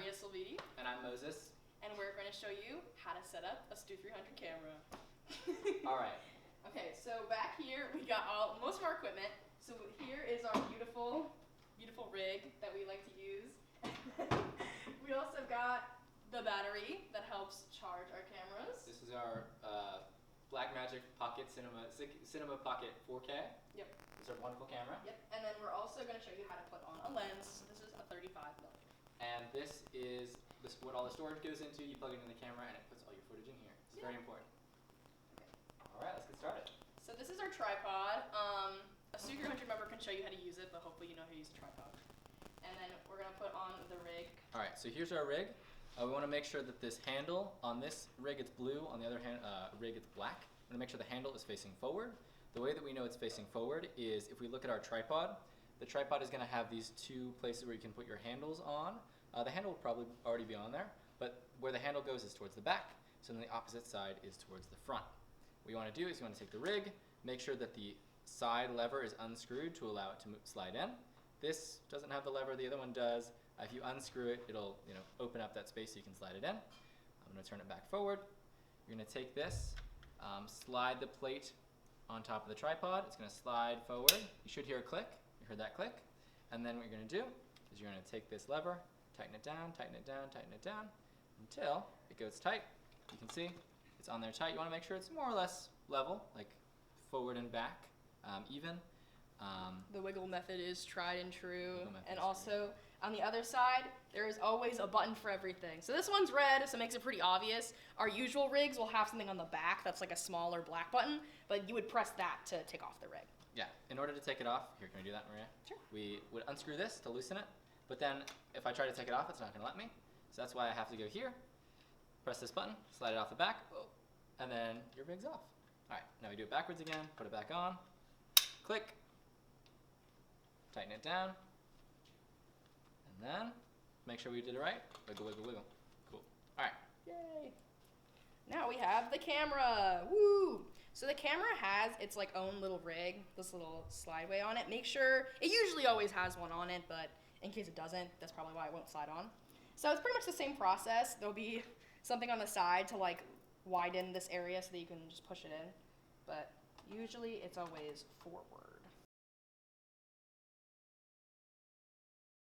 And I'm Moses. And we're going to show you how to set up a Stu 300 camera. All right. Okay, so back here we got most of our equipment. So here is our beautiful rig that we like to use. We also got the battery that helps charge our cameras. This is our Blackmagic Pocket Cinema Pocket 4K. Yep. It's our wonderful camera. Yep. And then we're also going to show you how to put on a lens. This is a 35mm. And this is what all the storage goes into. You plug it in the camera and it puts all your footage in here. It's very important. Okay. All right, let's get started. So this is our tripod. A Stu 300 member can show you how to use it, but hopefully you know how to use a tripod. And then we're going to put on the rig. All right, so here's our rig. We want to make sure that this handle on this rig it's blue, on the other rig it's black. We want to make sure the handle is facing forward. The way that we know it's facing forward is if we look at our tripod, the tripod is going to have these two places where you can put your handles on. The handle will probably already be on there, but where the handle goes is towards the back, so then the opposite side is towards the front. What you want to do is you want to take the rig, make sure that the side lever is unscrewed to allow it to slide in. This doesn't have the lever, the other one does. If you unscrew it, it'll open up that space so you can slide it in. I'm going to turn it back forward. You're going to take this, slide the plate on top of the tripod. It's going to slide forward. You should hear a click. You heard that click. And then what you're going to do is you're going to take this lever, tighten it down, tighten it down, tighten it down, until it goes tight. You can see it's on there tight. You want to make sure it's more or less level, like forward and back, even. The wiggle method is tried and true. And also, on the other side, there is always a button for everything. So this one's red, so it makes it pretty obvious. Our usual rigs will have something on the back that's like a smaller black button, but you would press that to take off the rig. Yeah, in order to take it off, here, can we do that, Maria? Sure. We would unscrew this to loosen it, but then if I try to take it off, it's not going to let me. So that's why I have to go here, press this button, slide it off the back, and then your rig's off. All right, now we do it backwards again, put it back on, click, tighten it down, and then make sure we did it right. Wiggle, wiggle, wiggle. Cool. All right. Yay. Now we have the camera. Woo! So the camera has its like own little rig, this little slideway on it. Make sure, it usually always has one on it, but in case it doesn't, that's probably why it won't slide on. So it's pretty much the same process. There'll be something on the side to like widen this area so that you can just push it in. But usually it's always forward.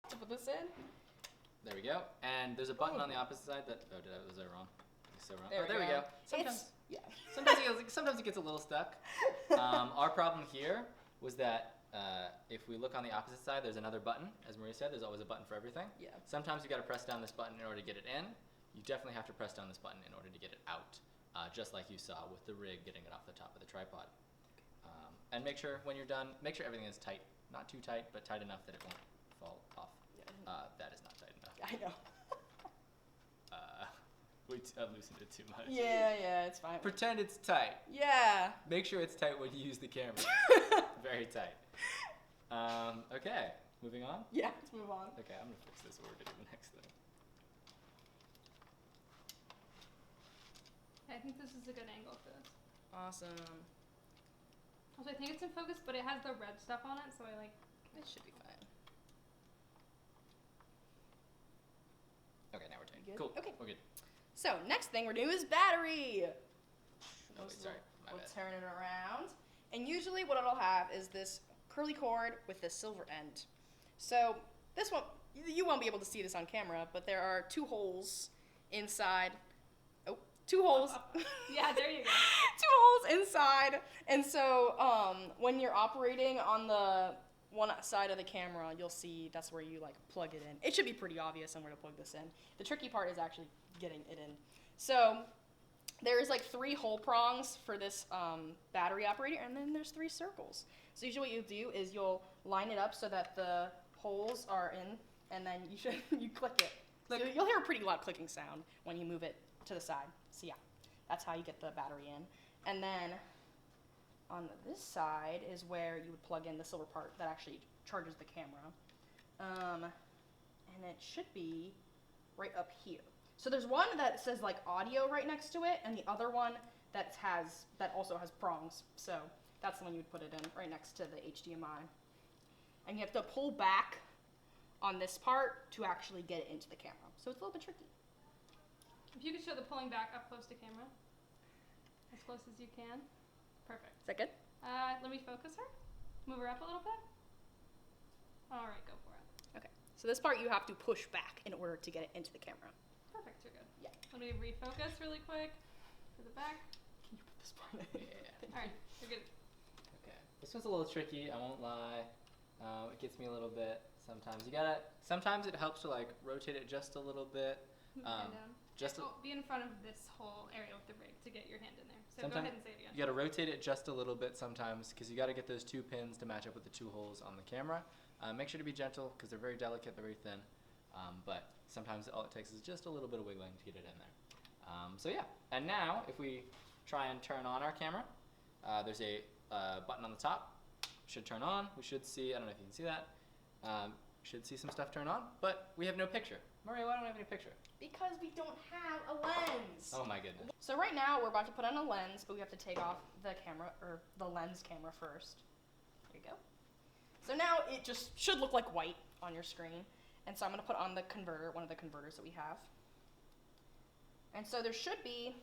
To put this in. There we go. And there's a button on the opposite side that, was I wrong? So wrong. There we go. Sometimes it gets a little stuck. Our problem here was that if we look on the opposite side, there's another button. As Maria said, there's always a button for everything. Yeah. Sometimes you got to press down this button in order to get it in. You definitely have to press down this button in order to get it out, just like you saw with the rig getting it off the top of the tripod. And make sure when you're done, make sure everything is tight. Not too tight, but tight enough that it won't fall off. Yeah. That is not tight enough. I know. We loosened it too much. Yeah, it's fine. Pretend it's tight. Yeah. Make sure it's tight when you use the camera. Very tight. Okay, moving on? Yeah, let's move on. Okay, I'm going to fix this order to the next thing. I think this is a good angle for this. Awesome. Also, I think it's in focus, but it has the red stuff on it, so I like... It should be fine. Okay, now we're tight. Good? Cool. Okay. We're good. So, next thing we're doing is battery. Oh, wait, sorry. We'll turn it around. And usually what it'll have is this curly cord with the silver end. So, this one, you won't be able to see this on camera, but there are two holes inside. Oh, two holes. Yeah, there you go. Two holes inside. And so, when you're operating on the one side of the camera, you'll see that's where you like plug it in. It should be pretty obvious on where to plug this in. The tricky part is actually getting it in. So there's like 3 hole prongs for this battery operator, and then there's 3 circles. So usually what you'll do is you'll line it up so that the holes are in, and then you click it. So you'll hear a pretty loud clicking sound when you move it to the side. So yeah, that's how you get the battery in. And then on this side is where you would plug in the silver part that actually charges the camera. And it should be right up here. So there's one that says like audio right next to it, and the other one that also has prongs. So that's the one you would put it in right next to the HDMI. And you have to pull back on this part to actually get it into the camera. So it's a little bit tricky. If you could show the pulling back up close to camera, as close as you can. Perfect. Is that good? Let me focus her. Move her up a little bit. All right, go for it. Okay. So this part you have to push back in order to get it into the camera. Perfect, you're good. Yeah. Let me refocus really quick for the back. Can you put this part in? Yeah. All right, you're good. Okay. This one's a little tricky, I won't lie. It gets me a little bit sometimes. Sometimes it helps to like rotate it just a little bit. Move your hand down. Just be in front of this whole area with the rig to get your hand in there. So go Sometimes ahead and say it again. you gotta rotate it just a little bit sometimes because you gotta get those 2 pins to match up with the 2 holes on the camera. Make sure to be gentle because they're very delicate, they're very thin. But sometimes all it takes is just a little bit of wiggling to get it in there. So yeah, and now if we try and turn on our camera, there's a button on the top. Should turn on. We should see, I don't know if you can see that, should see some stuff turn on, but we have no picture. Maria, why don't we have any picture? Because we don't have a lens. Oh my goodness. So right now we're about to put on a lens, but we have to take off the camera, or the lens camera first. There you go. So now it just should look like white on your screen. And so I'm gonna put on the converter, one of the converters that we have. And so there should be,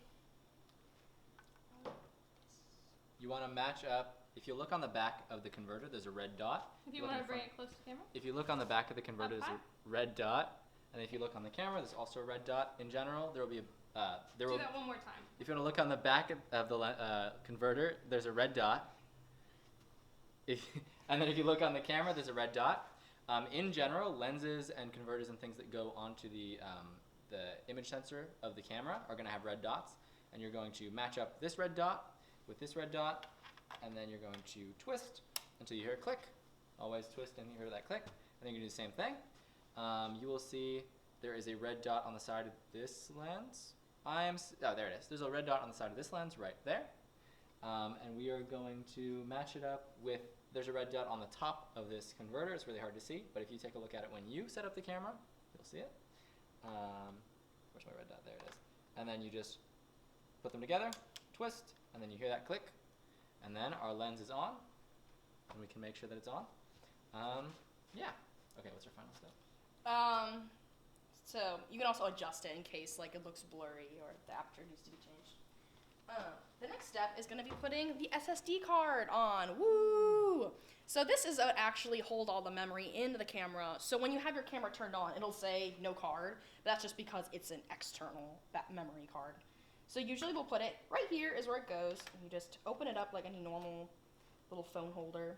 You want to match up, if you look on the back of the converter, there's a red dot. If you Look want in to bring front. it close to camera. If you look on the back of the converter, there's high? a red dot. And if you look on the camera, there's also a red dot. In general, there will be a, Do that one more time. if you want to look on the back of the converter, there's a red dot. And then if you look on the camera, there's a red dot. In general, lenses and converters and things that go onto the image sensor of the camera are going to have red dots. And you're going to match up this red dot with this red dot. And then you're going to twist until you hear a click. Always twist and you hear that click. And then you can do the same thing. You will see there is a red dot on the side of this lens. Oh, there it is. There's a red dot on the side of this lens right there. And we are going to match it up with, there's a red dot on the top of this converter. It's really hard to see, but if you take a look at it when you set up the camera, you'll see it. Where's my red dot? There it is. And then you just put them together, twist, and then you hear that click. And then our lens is on, and we can make sure that it's on. Yeah. Okay, what's our final step? So you can also adjust it in case like it looks blurry or the aperture needs to be changed. The next step is going to be putting the SSD card on. Woo! So this is actually hold all the memory into the camera. So when you have your camera turned on, it'll say no card. But that's just because it's an external memory card. So usually we'll put it right here is where it goes. And you just open it up like any normal little phone holder.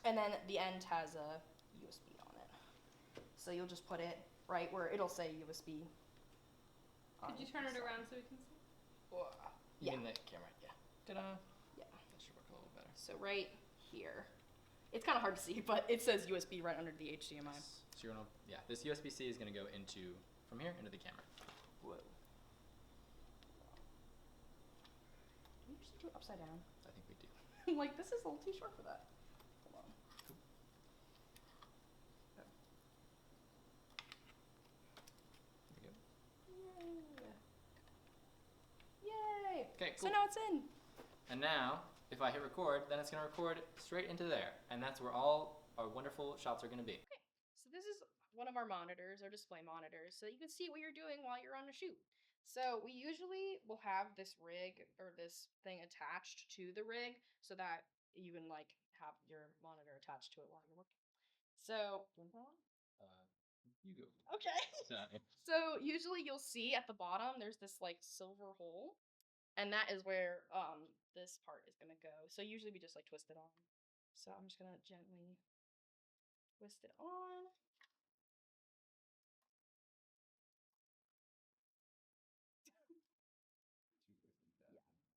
And then the end has a USB on it. So you'll just put it right where it'll say USB. Could you turn it around so we can see? You mean the camera? Yeah. Ta-da. Yeah. That should work a little better. So right here. It's kind of hard to see, but it says USB right under the HDMI. So you're gonna, yeah, this USB-C is gonna go into, from here, into the camera. Whoa. Can you just do it upside down? I think we do. I'm like, this is a little too short for that. Hold on. There we go. Yay! Yay! Okay, So cool. now it's in. And now, if I hit record, then it's gonna record straight into there. And that's where all our wonderful shots are gonna be. Okay, so this is one of our monitors, our display monitors, so you can see what you're doing while you're on a shoot. So we usually will have this rig or this thing attached to the rig so that you can like have your monitor attached to it while you're working. So, do you want that one? You go. Okay. So usually you'll see at the bottom there's this like silver hole, and that is where this part is gonna go. So usually we just like twist it on. So I'm just gonna gently twist it on.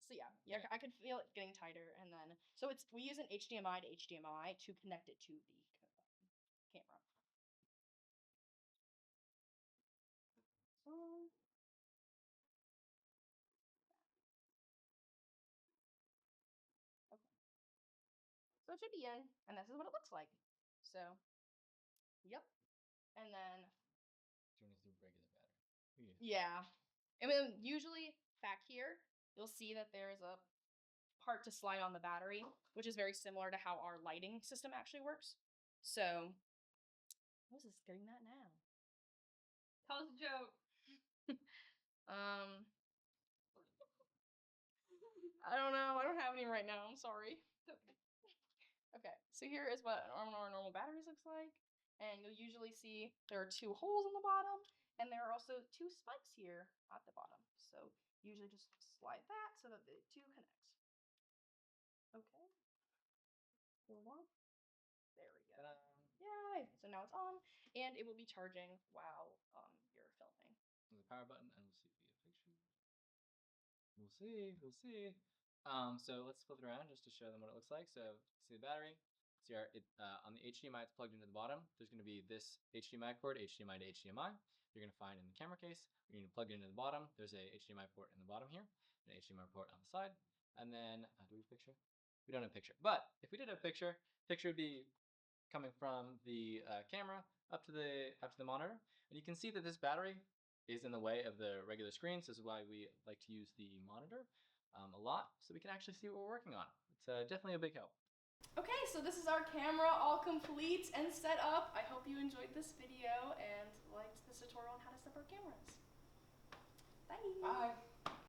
So yeah, I could feel it getting tighter, and then so we use an HDMI to HDMI to connect it to the camera. So So it should be in, and this is what it looks like. So, yep. And then, Turn this to regular battery. yeah. And then usually back here, you'll see that there's a part to slide on the battery, which is very similar to how our lighting system actually works. So, I was just getting that now. Tell us a joke. I don't know. I don't have any right now. I'm sorry. Okay. Okay, so here is what our normal batteries looks like. And you'll usually see there are 2 holes on the bottom, and there are also 2 spikes here at the bottom. So usually just slide that so that the 2 connect. Okay. Hold on. There we go. Ta-da. Yay! So now it's on, and it will be charging while you're filming. The power button, and we'll see if we get a picture. We'll see. So let's flip it around just to show them what it looks like. So see the battery. See on the HDMI, it's plugged into the bottom. There's going to be this HDMI cord, HDMI to HDMI. You're going to find in the camera case. You're going to plug it into the bottom. There's a HDMI port in the bottom here, an HDMI port on the side, and then do we have a picture? We don't have a picture, but if we did have a picture would be coming from the camera up to the monitor, and you can see that this battery is in the way of the regular screen. So this is why we like to use the monitor a lot, so we can actually see what we're working on. It's definitely a big help. Okay, so this is our camera all complete and set up. I hope you enjoyed this video and liked this tutorial on how to set up our cameras. Bye. Bye.